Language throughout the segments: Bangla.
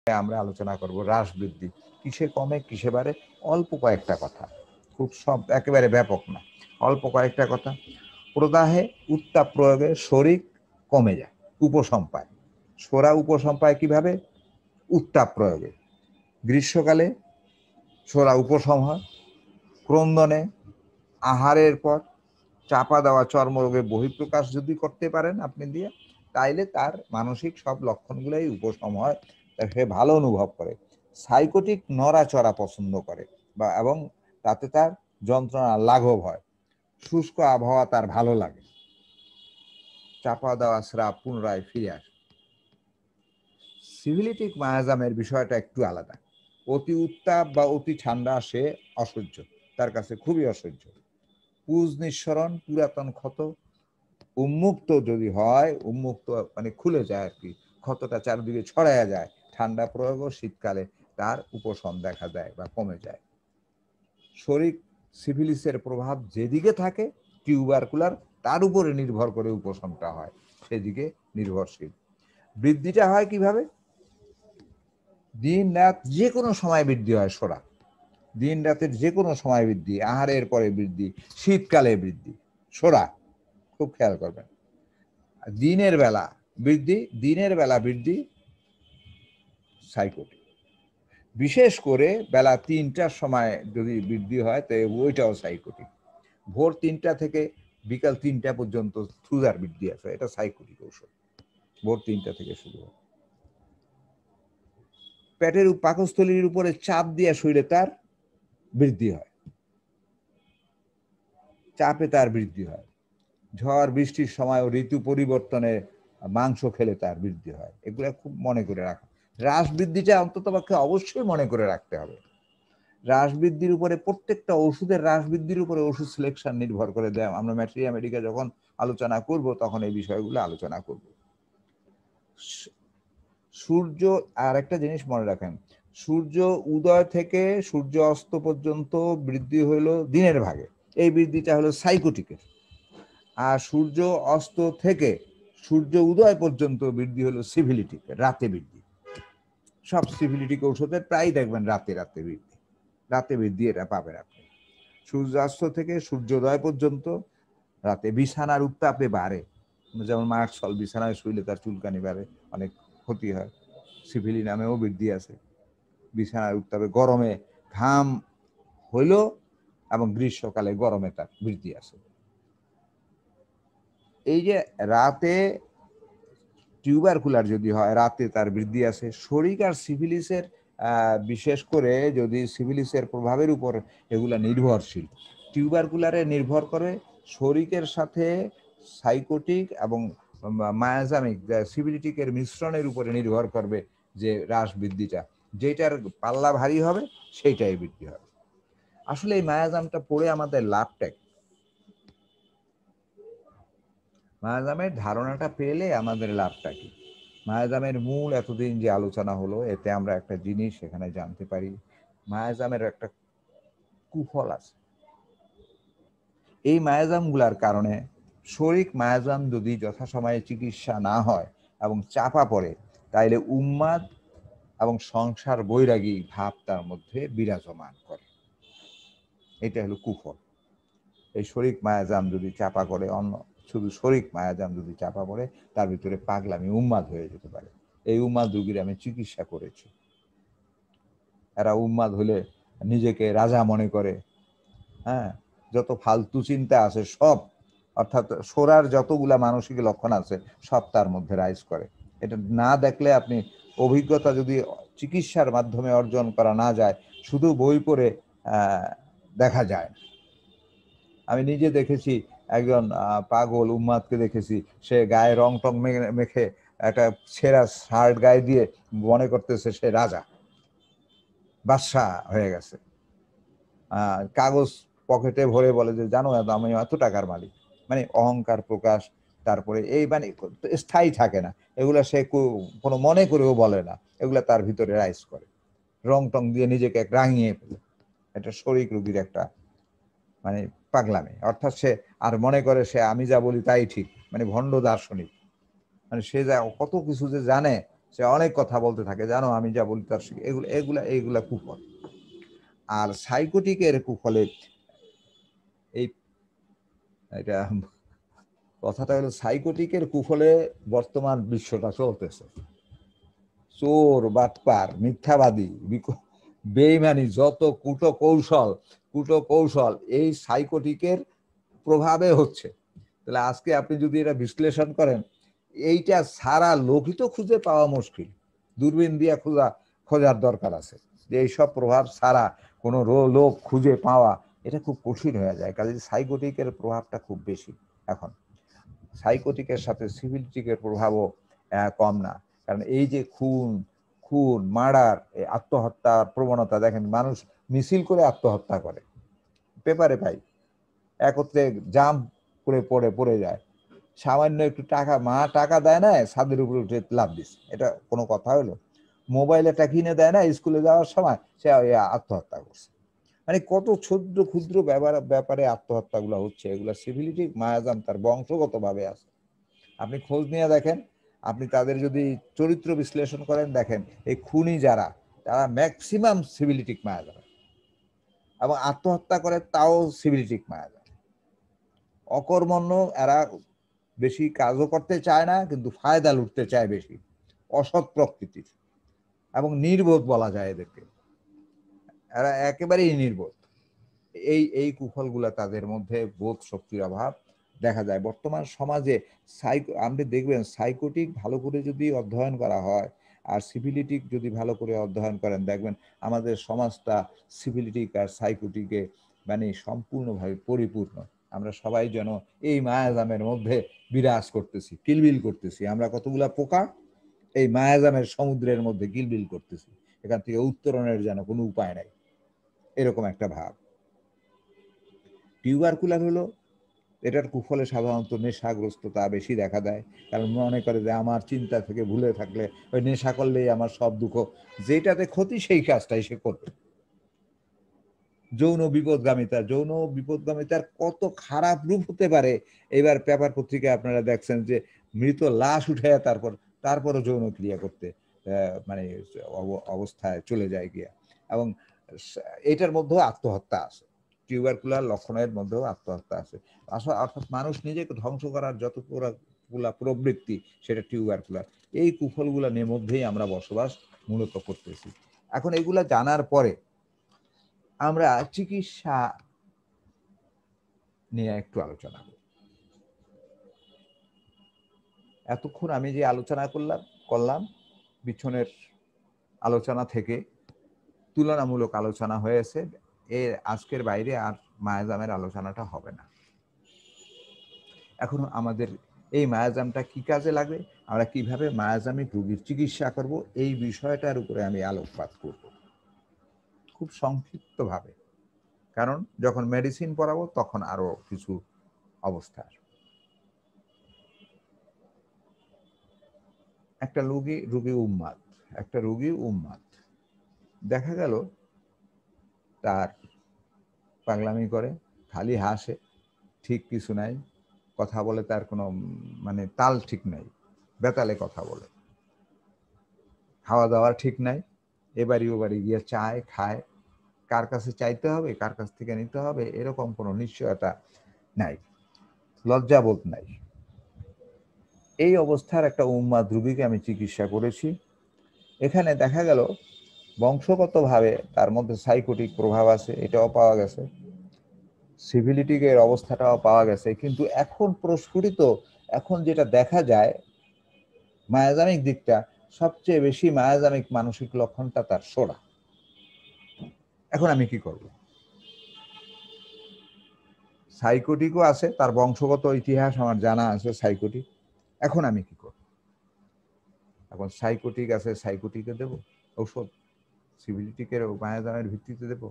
আমরা আলোচনা করব হ্রাস বৃদ্ধি, কিসে কমে কিসে বাড়ে, অল্প কয়েকটা কথা, খুব সব একেবারে ব্যাপক না, অল্প কয়েকটা কথা। প্রদাহে উত্তাপ প্রয়োগে শরীর কমে যায়, উপশম পায়। সোরা উপশম পায় কিভাবে? উত্তাপ প্রয়োগে। গ্রীষ্মকালে সোরা উপশম হয় ক্রন্দনে, আহারের পর চাপা দেওয়া চর্মরোগে বহিঃপ্রকাশ যদি করতে পারেন আপনি দিয়ে, তাইলে তার মানসিক সব লক্ষণগুলোই উপশম হয়, সে ভালো অনুভব করে। সাইকোটিক নড়াচড়া পছন্দ করে বা এবং তাতে তার যন্ত্রণা লাঘব হয়। শুষ্ক আবহাওয়া তার ভালো লাগে। চাপা দেওয়া স্রাব পুনরায় ফিরে আসে। সিভিলিটিক মায়াজামের বিষয়টা একটু আলাদা। অতি উত্তাপ বা অতি ঠান্ডা সে অসহ্য, তার কাছে খুবই অসহ্য। পুজ নিঃসরণ, পুরাতন ক্ষত উন্মুক্ত যদি হয়, উন্মুক্ত মানে খুলে যায় আর কি, ক্ষতটা চারদিকে ছড়ায়া যায়, ঠান্ডা প্রয়োগ শীতকালে তার উপশম দেখা দেয় বা কমে যায়। শরীর সিফিলিসের প্রভাব যেদিকে থাকে টিউবারকুলার তার উপরে নির্ভর করে উপশমটা হয়, সেদিকে নির্ভরশীল। বৃদ্ধিটা হয় কিভাবে? দিন রাত যে কোনো সময় বৃদ্ধি হয় সোরা, দিন রাতের যে কোনো সময় বৃদ্ধি, আহারের পরে বৃদ্ধি, শীতকালে বৃদ্ধি, সোরা খুব খেয়াল করবেন। দিনের বেলা বৃদ্ধি, দিনের বেলা বৃদ্ধি সাইকোটিক। বিশেষ করে বেলা ৩টার সময় যদি বৃদ্ধি হয় তো ওইটাও সাইকোটিক। ভোর ৩টা থেকে বিকাল ৩টা পর্যন্ত থুজার বৃদ্ধি আছে, এটা সাইকোটিক ঔষধ। ভোর ৩টা থেকে শুরু হয়। পেটের পাকস্থলীর উপরে চাপ দিয়ে শরীরে তার বৃদ্ধি হয়, চাপে তার বৃদ্ধি হয়। ঝড় বৃষ্টির সময় ও ঋতু পরিবর্তনে মাংস খেলে তার বৃদ্ধি হয়। এগুলো খুব মনে করে রাখা। হ্রাস বৃদ্ধিটা অন্তত পক্ষে অবশ্যই মনে করে রাখতে হবে। হ্রাস বৃদ্ধির উপরে প্রত্যেকটা ওষুধের হ্রাস বৃদ্ধির উপরে ওষুধ সিলেকশন নির্ভর করে দেয়। আমরা ম্যাটেরিয়া মেডিকা যখন আলোচনা করব তখন এই বিষয়গুলো আলোচনা করব। সূর্য, আর একটা জিনিস মনে রাখেন, সূর্য উদয় থেকে সূর্য অস্ত পর্যন্ত বৃদ্ধি হইল দিনের ভাগে, এই বৃদ্ধিটা হলো সাইকোটিকের। আর সূর্য অস্ত থেকে সূর্য উদয় পর্যন্ত বৃদ্ধি হলো সিভিলিটিক, রাতে বৃদ্ধি। সব সিভিলিটিক ঔষধের প্রায় দেখবেন রাতে রাতে বৃদ্ধি, রাতে বৃদ্ধি এটা পাবেন আপনি। সূর্যাস্ত থেকে সূর্যোদয় পর্যন্ত রাতে। বিছানার উত্তাপে বাড়ে, যেমন মার্কসল বিছানায় শুইলে তার চুলকানি বাড়ে, অনেক ক্ষতি হয়, সিভিলি নামেও বৃদ্ধি আছে। বিছানার উত্তাপে, গরমে ঘাম হইল এবং গ্রীষ্মকালে গরমে তার বৃদ্ধি আছে। এই যে রাতে টিউবারকুলার যদি হয়, রাতে তার বৃদ্ধি আছে। শরীর আর সিভিলিসের বিশেষ করে যদি সিভিলিসের প্রভাবের উপর এগুলা নির্ভরশীল। টিউবারকুলারে নির্ভর করে শরীরের সাথে সাইকোটিক এবং মায়াজামিক সিভিলিটিকের মিশ্রণের উপরে নির্ভর করবে যে হ্রাস বৃদ্ধিটা, যেটার পাল্লা ভারী হবে সেইটাই বৃদ্ধি হবে। আসলে এই মায়াজামটা পড়ে আমাদের লাভটা, মায়াজামের ধারণাটা পেলে আমাদের লাভটা কি? মায়াজামের মূল এতদিন যে আলোচনা হলো, এতে আমরা একটা জিনিস এখানে জানতে পারি, মায়াজামের একটা কুফল আছে। এই মায়াজামগুলার কারণে শরীর মায়াজাম যদি যথাসময়ে চিকিৎসা না হয় এবং চাপা পড়ে, তাইলে উন্মাদ এবং সংসার বৈরাগী ভাব তার মধ্যে বিরাজমান করে। এটা হলো কুফল। এই শরীর মায়াজাম যদি চাপা করে, অন্য শুধু শরীর মায়াজাম যদি চাপা পড়ে, তার ভিতরে পাগলামি উন্মাদ হয়ে যেতে পারে। এই উন্মাদ রোগীর আমি চিকিৎসা করেছি। এরা উন্মাদ হলে নিজেকে রাজা মনে করে, হ্যাঁ, যত ফালতু চিন্তা আছে সব, অর্থাৎ সোরার যতগুলা মানসিক লক্ষণ আছে সব তার মধ্যে রাইজ করে। এটা না দেখলে আপনি, অভিজ্ঞতা যদি চিকিৎসার মাধ্যমে অর্জন করা না যায়, শুধু বই পড়ে দেখা যায়। আমি নিজে দেখেছি একজন পাগল উন্মাদকে দেখেছি, সে গায়ে রং টং মেখে একটা ছেঁড়া শার্ট গায়ে দিয়ে মনে করতেছে সে রাজা, বাদশাহ হয়ে গেছে। কাগজ পকেটে ভরে বলে যে জানো আমি এত টাকার মালিক, মানে অহংকার প্রকাশ। তারপরে এই মানে স্থায়ী থাকে না এগুলা, সে কোনো মনে করেও বলে না, এগুলা তার ভিতরে রাইজ করে, রং টং দিয়ে নিজেকে রাঙিয়ে ফেলে। এটা শরীর রোগীর একটা মানে পাগলামি, অর্থাৎ সে আর মনে করে সে আমি যা বলি তাই ঠিক, মানে ভণ্ড দার্শনিক, মানে সে যা কত কিছু যে জানে সে অনেক কথা বলতে থাকে, জানো আমি যা বলি তার এগুলা এগুলা এইগুলা কুফল। আর সাইকোটিকের কুফলে এই এটা কথাটা হলো, সাইকোটিকের কুফলে বর্তমান বিশ্বটা চলতেছে। চোর, বাটপার, মিথ্যাবাদী, বেইমানি, যত কুটকৌশল এই সাইকোটিকের প্রভাবে হচ্ছে। তাহলে আজকে আপনি যদি এটা বিশ্লেষণ করেন, এইটা সারা লোকই তো খুঁজে পাওয়া মুশকিল, দূরবীন দিয়ে খোঁজার দরকার আছে যে এইসব প্রভাব ছাড়া কোনো লোক খুঁজে পাওয়া এটা খুব কঠিন হয়ে যায়। কাজে সাইকোটিকের প্রভাবটা খুব বেশি এখন। সাইকোটিকের সাথে সিভিলিটিকের প্রভাবও কম না। কারণ এই যে খুন মার্ডার, আত্মহত্যার প্রবণতা দেখেন, মানুষ মিছিল করে আত্মহত্যা করে, পেপারে পাই, একত্রে জাম করে পড়ে যায়, সামান্য একটু টাকা দেয় না, ছাদের উপরে উঠে লাভ দিচ্ছে, এটা কোনো কথা হলো? মোবাইল একটা কিনে দেয় না স্কুলে যাওয়ার সময়, সে আত্মহত্যা করছে। মানে কত ক্ষুদ্র ক্ষুদ্র ব্যাপারে আত্মহত্যাগুলো হচ্ছে। এগুলো সিভিলিটিক মায়াজাম তার বংশগতভাবে আছে। আপনি খোঁজ নিয়ে দেখেন, আপনি তাদের যদি চরিত্র বিশ্লেষণ করেন, দেখেন এই খুনি যারা, তারা ম্যাক্সিমাম সিভিলিটিক মায়াজাম, এবং আত্মহত্যা করে তাও সিভিলিটিক মায়াজাম। অকর্মণ্য, এরা বেশি কাজও করতে চায় না, কিন্তু ফায়দা লুটতে চায় বেশি, অসৎ প্রকৃতির, এবং নির্বোধ বলা যায় এদেরকে, এরা একেবারেই নির্বোধ। এই কুফলগুলা তাদের মধ্যে বোধ শক্তির অভাব দেখা যায় বর্তমান সমাজে। আপনি দেখবেন সাইকোটিক ভালো করে যদি অধ্যয়ন করা হয় আর সিভিলিটিক যদি ভালো করে অধ্যয়ন করেন, দেখবেন আমাদের সমাজটা সিভিলিটিক আর সাইকোটিকে মানে সম্পূর্ণভাবে পরিপূর্ণ। আমরা সবাই যেন এই মায়াজামের মধ্যে বিরাজ করতেছি, কিলবিল করতেছি। আমরা কতগুলা পোকা এই মায়াজামের সমুদ্রের মধ্যে কিলবিল করতেছি, এখান থেকে উত্তরণের যেন কোনো উপায় নাই, এরকম একটা ভাব। টিউবারকুলার হলো, এটার কুফলে সাধারণত নেশাগ্রস্ততা বেশি দেখা দেয়। কারণ মনে করে যে আমার চিন্তা থেকে ভুলে থাকলে ওই নেশা করলেই আমার সব দুঃখ, যেটাতে ক্ষতি সেই কাজটাই সে করবে। যৌন বিপদগামিতার কত খারাপ রূপ হতে পারে। এবার পেপার পত্রিকায় আপনারা দেখছেন যে মৃত লাশ উঠে তারপরও যৌন ক্রিয়া করতে মানে অবস্থায় চলে যায় গিয়া। এবং এটার মধ্যেও আত্মহত্যা আছে, টিউবারকুলার লক্ষণের মধ্যেও আত্মহত্যা আছে। অর্থাৎ মানুষ নিজেকে ধ্বংস করার যত প্রবৃত্তি, সেটা টিউবারকুলার। এই কুফলগুলা মধ্যেই আমরা বসবাস মূলত করতেছি। এখন এগুলা জানার পরে আমরা চিকিৎসা নিয়ে একটু আলোচনা করি। এতক্ষণ আমি যে আলোচনা করলাম বিছনের আলোচনা থেকে তুলনামূলক আলোচনা হয়েছে, এর আজকের বাইরে আর মায়াজামের আলোচনাটা হবে না। এখন আমাদের এই মায়াজামটা কি কাজে লাগবে, আমরা কিভাবে মায়াজামিক রোগীর চিকিৎসা করব, এই বিষয়টার উপরে আমি আলোকপাত করব খুব সংক্ষিপ্তভাবে। কারণ যখন মেডিসিন পড়াবো তখন আরো কিছু অবস্থা। একটা রোগী উন্মাদ দেখা গেল, তার পাগলামি করে, খালি হাসে, ঠিক কিছু নাই, কথা বলে তার কোনো মানে তাল ঠিক নাই, বেতালে কথা বলে, খাওয়া দাওয়া ঠিক নাই, এবাড়ি ওবাড়ি গিয়ে চায় খায়, কার কাছে চাইতে হবে কার কাছ থেকে নিতে হবে এরকম কোনো নিশ্চয়তা নাই, লজ্জাবোধ নাই। এই অবস্থার একটা উন্মাদ রোগীকে আমি চিকিৎসা করেছি। এখানে দেখা গেল বংশগতভাবে তার মধ্যে সাইকোটিক প্রভাব আছে, এটাও পাওয়া গেছে, সিভিলিটিকের অবস্থাটাও পাওয়া গেছে। কিন্তু এখন প্রস্ফুটিত, এখন যেটা দেখা যায় মায়াজামিক দিকটা, সবচেয়ে বেশি মায়াজামিক মানসিক লক্ষণটা তার সোরা। এখন আমি কি করব? সাইকোটিকও আছে, তার বংশগত ইতিহাস আমার জানা আছে সাইকোটিক। এখন আমি কি করব? এখন সাইকোটিক আছে, সাইকোটিকে দেব ঔষধ, সিভিলিটিকের মায়াজামের ভিত্তিতে দেব,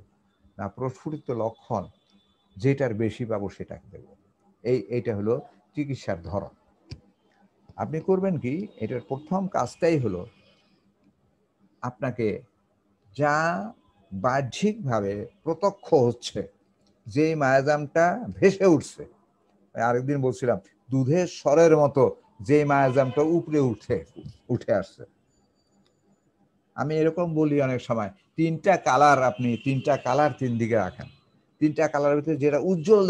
না প্রস্ফুটিত লক্ষণ যেটার বেশি পাবো সেটাকে দেব? এইটা হলো চিকিৎসার ধরন। আপনি করবেন কি, এটার প্রথম কাজটাই হলো আপনাকে যা বাহ্যিকভাবে প্রত্যক্ষ হচ্ছে, যে মায়াজামটা ভেসে উঠছে, আরেকদিন বলছিলাম দুধের স্বরের মতো যে মায়াজামটা উপরে উঠে আসছে, আমি এরকম বলি অনেক সময়, 3টা কালার, আপনি 3টা কালার 3 দিকে রাখেন, 3টা কালারের ভিতরে যেটা উজ্জ্বল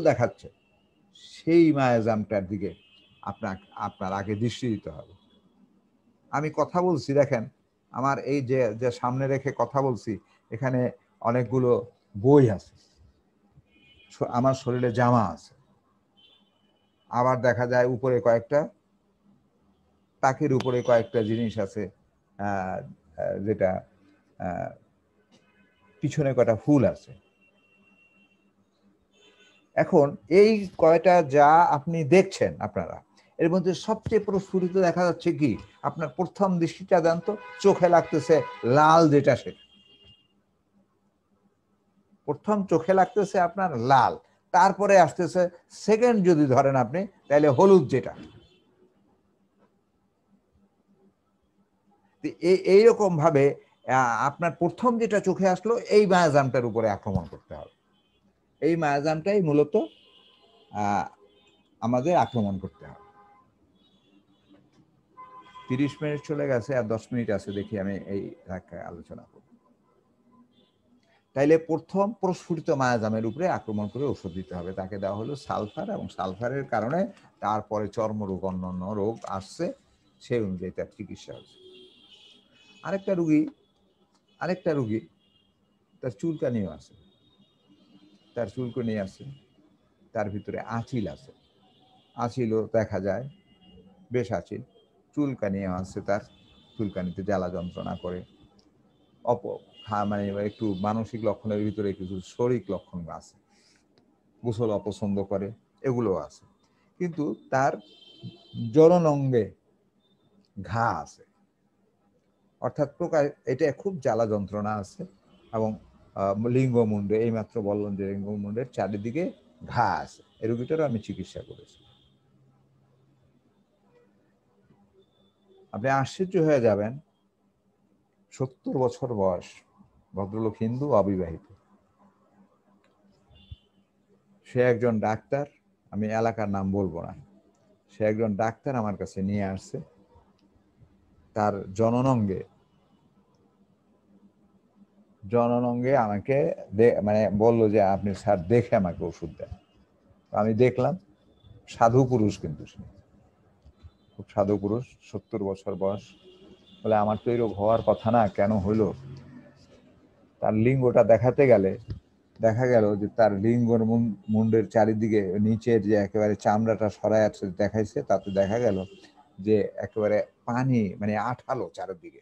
দেখাচ্ছে, সেই মায়াজামটার দিকে আপনার আগে দৃষ্টি দিতে হবে। আমি কথা বলছি, দেখেন আমার এই যে সামনে রেখে কথা বলছি, এখানে অনেকগুলো বই আছে, আমার শরীরে জামা আছে, আবার দেখা যায় উপরে কয়েকটা, তাকের উপরে কয়েকটা জিনিস আছে, যেটা পিছনে কয়টা ফুল আছে। এখন এই কয়টা যা আপনি দেখছেন, আপনারা এর মধ্যে সবচেয়ে প্রস্ফুটিত দেখা যাচ্ছে কি, আপনার প্রথম দৃষ্টিটা দেন তো, চোখে লাগতেছে লাল, যেটা সেটা প্রথম চোখে লাগতেছে আপনার লাল, তারপরে আসতেছে সেকেন্ড যদি ধরেন আপনি, তাহলে হলুদ, যেটা এইরকম ভাবে আপনার প্রথম যেটা চোখে আসলো, এই মায়াজামটার উপরে আক্রমণ করতে হবে। এই মায়াজামটাই মূলত আমাদের আক্রমণ করতে হবে। 30 মিনিট চলে গেছে, আর 10 মিনিট আছে, দেখি আমি এই ধাক্কায় আলোচনা করব। তাইলে প্রথম প্রস্ফুটিত মায়াজামের উপরে আক্রমণ করে ওষুধ দিতে হবে। তাকে দেওয়া হলো সালফার, এবং সালফারের কারণে তারপরে চর্মরোগ, অন্যান্য রোগ আসছে, সেই অনুযায়ী তার চিকিৎসা হচ্ছে। আরেকটা রুগী তার চুলকানিও আছে, তার চুলকানি আছে, তার ভিতরে আঁচিল আছে, আঁচিলও দেখা যায়, বেশ আঁচিল, চুলকানিও আছে, তার চুলকানিতে জ্বালা যন্ত্রণা করে, মানে একটু মানসিক লক্ষণের ভিতরে কিছু শারীরিক লক্ষণ আছে, গোসল অপছন্দ করে, এগুলো আছে। কিন্তু তার জননঙ্গে ঘা আছে, অর্থাৎ প্রকার এটা খুব জ্বালা যন্ত্রণা আছে, এবং লিঙ্গমুণ্ডে, এইমাত্র বললাম যে লিঙ্গমুণ্ডের চারিদিকে ঘা আছে। এই রোগীটারও আমি চিকিৎসা করেছি। আপনি আশ্চর্য হয়ে যাবেন, 70 বছর বয়স, ভদ্রলোক, হিন্দু, অবিবাহিত, সে একজন ডাক্তার, আমি এলাকার নাম বলবো না, সে একজন ডাক্তার আমার কাছে নিয়ে আসছে। তার জননঙ্গে আমাকে মানে বললো যে আপনি স্যার দেখে আমাকে ওষুধ দেন। আমি দেখলাম, সাধু পুরুষ, কিন্তু সে খুব সাধু পুরুষ, 70 বছর বয়স। বলে আমার তো এরকম হওয়ার কথা না, কেন হইলো? তার লিঙ্গটা দেখাতে গেলে দেখা গেল যে তার লিঙ্গর মুন্ডের চারিদিকে নিচের যে একেবারে চামড়াটা সরাই আছে দেখাইছে, তাতে দেখা গেল যে একেবারে পানি, মানে আঠালো চারিদিকে,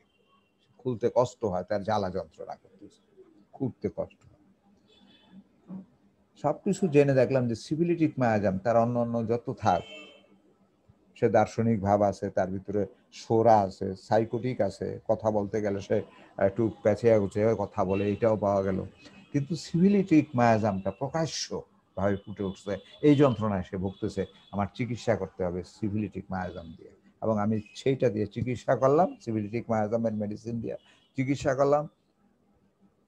খুলতে কষ্ট হয়, তার জ্বালা যন্ত্রণা করতেছে, খুলতে কষ্ট হয়। সবকিছু জেনে দেখলাম যে সিফিলিটিক মায়াজাম, তার অন্য যত থাক, সে দার্শনিক ভাব আছে, তার ভিতরে সোরা আছে, সাইকোটিক আছে, কথা বলতে গেলে সে একটু পেঁচিয়ে গুছিয়ে কথা বলে, এটাও পাওয়া গেল। কিন্তু সিফিলিটিক মায়াজামটা প্রকাশ্য ভাবে ফুটে উঠছে, এই যন্ত্রণায় সে ভুগতেছে, আমার চিকিৎসা করতে হবে সিফিলিটিক মায়াজাম দিয়ে। এবং আমি সেইটা দিয়ে চিকিৎসা করলাম, সিফিলিটিক মায়াজামের মেডিসিন দিয়ে চিকিৎসা করলাম।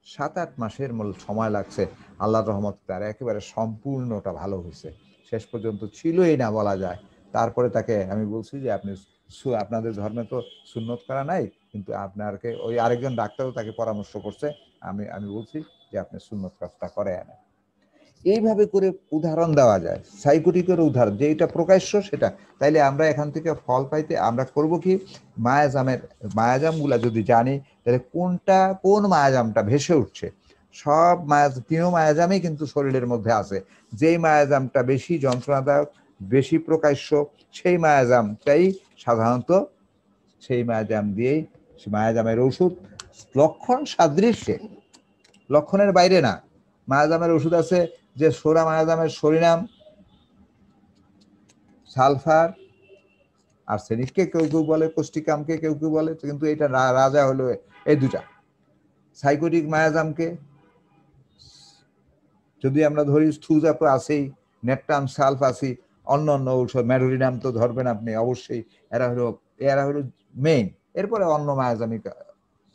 7-8 মাসের সময় লাগছে, আল্লাহর রহমত তার একেবারে সম্পূর্ণটা ভালো হয়েছে, শেষ পর্যন্ত ছিলই না বলা যায়। তারপরে তাকে আমি বলছি যে আপনি, আপনাদের ধর্মে তো সুন্নত করা নাই, কিন্তু আপনাকে ওই আরেকজন ডাক্তারও তাকে পরামর্শ করছে, আমি বলছি যে আপনি সুন্নত কাজটা করে আনেন। এইভাবে করে উদাহরণ দেওয়া যায়, সাইকোটিকের উদাহরণ, যে এটা প্রকাশ্য সেটা। তাইলে আমরা এখান থেকে ফল পাইতে আমরা করব কি, মায়াজামগুলা যদি জানি, তাহলে কোন মায়াজামটা ভেসে উঠছে, সব তিনও মায়াজামই কিন্তু শরীরের মধ্যে আছে। যেই মায়াজামটা বেশি যন্ত্রণাদায়ক, বেশি প্রকাশ্য, সেই মায়াজামটাই সাধারণত, সেই মায়াজাম দিয়েই, মায়াজামের ওষুধ লক্ষণ সাদৃশ্যে, লক্ষণের বাইরে না। মায়াজামের ওষুধ আছে, যে সোরা মায়াজামের সরিনাম সালফার, আর্সেনিককে কেউ কেউ বলে, কোষ্টিকামকে কেউ কেউ বলে, কিন্তু এটা রাজা হলো এই দুটা। সাইকোটিক মায়াজামকে যদি আমরা ধরি, স্থুজা তো আছেই, নেট্টাম, সালফ আছে, অন্য ঔষধ, ম্যাডোরিনাম তো ধরবেন আপনি অবশ্যই, এরা হলো মেইন। এরপরে অন্য মায়াজামিক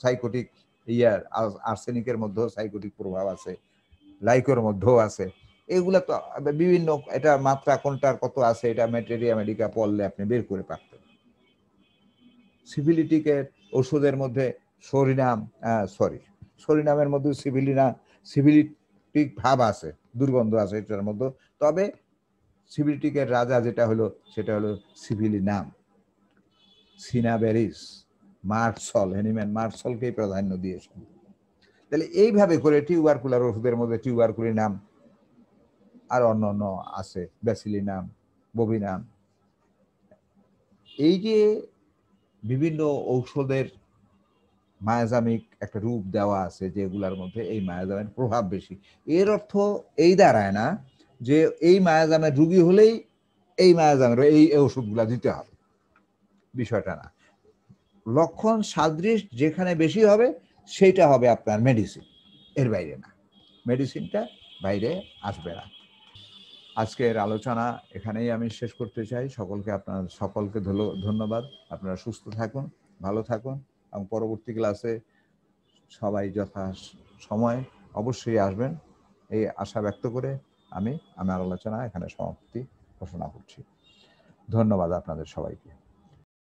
সাইকোটিক, আর্সেনিকের মধ্যেও সাইকোটিক প্রভাব আছে, লাইকোর মধ্যেও আছে। এগুলা তো বিভিন্ন, এটা মাত্রা কোনটার কত আছে, এটা ম্যাটেরিয়া মেডিকা পড়লে আপনি বের করে পারতেন। সিফিলিটিকের ওষুধের মধ্যে সরিনামের মধ্যে সিফিলিটিক ভাব আছে, দুর্গন্ধ আছে এটার মধ্যে। তবে সিফিলিটিকের রাজা যেটা হলো সেটা হলো সিফিলিনাম। সিনাবেরিস, মার্সল, হ্যানিম্যান মার্সলকেই প্রাধান্য দিয়েছেন। তাহলে এইভাবে করে টিউবারকুলার ওষুধের মধ্যে টিউবারকুলিনাম আর অন্য আছে, ব্যাসিলিনাম, বভিনাম। এই যে বিভিন্ন ঔষধের মায়াজামিক একটা রূপ দেওয়া আছে যেগুলোর মধ্যে এই মায়াজামের প্রভাব বেশি, এর অর্থ এই দাঁড়ায় না যে এই মায়াজামের রুগী হলেই এই মায়াজামের এই ওষুধগুলা দিতে হবে, বিষয়টা না। লক্ষণ সাদৃশ যেখানে বেশি হবে সেইটা হবে আপনার মেডিসিন, এর বাইরে না, মেডিসিনটা বাইরে আসবে না। আজকের আলোচনা এখানেই আমি শেষ করতে চাই। সকলকে ধন্যবাদ। আপনারা সুস্থ থাকুন, ভালো থাকুন, এবং পরবর্তী ক্লাসে সবাই যথা সময় অবশ্যই আসবেন, এই আশা ব্যক্ত করে আমি আমার আলোচনা এখানে সমাপ্তি ঘোষণা করছি। ধন্যবাদ আপনাদের সবাইকে।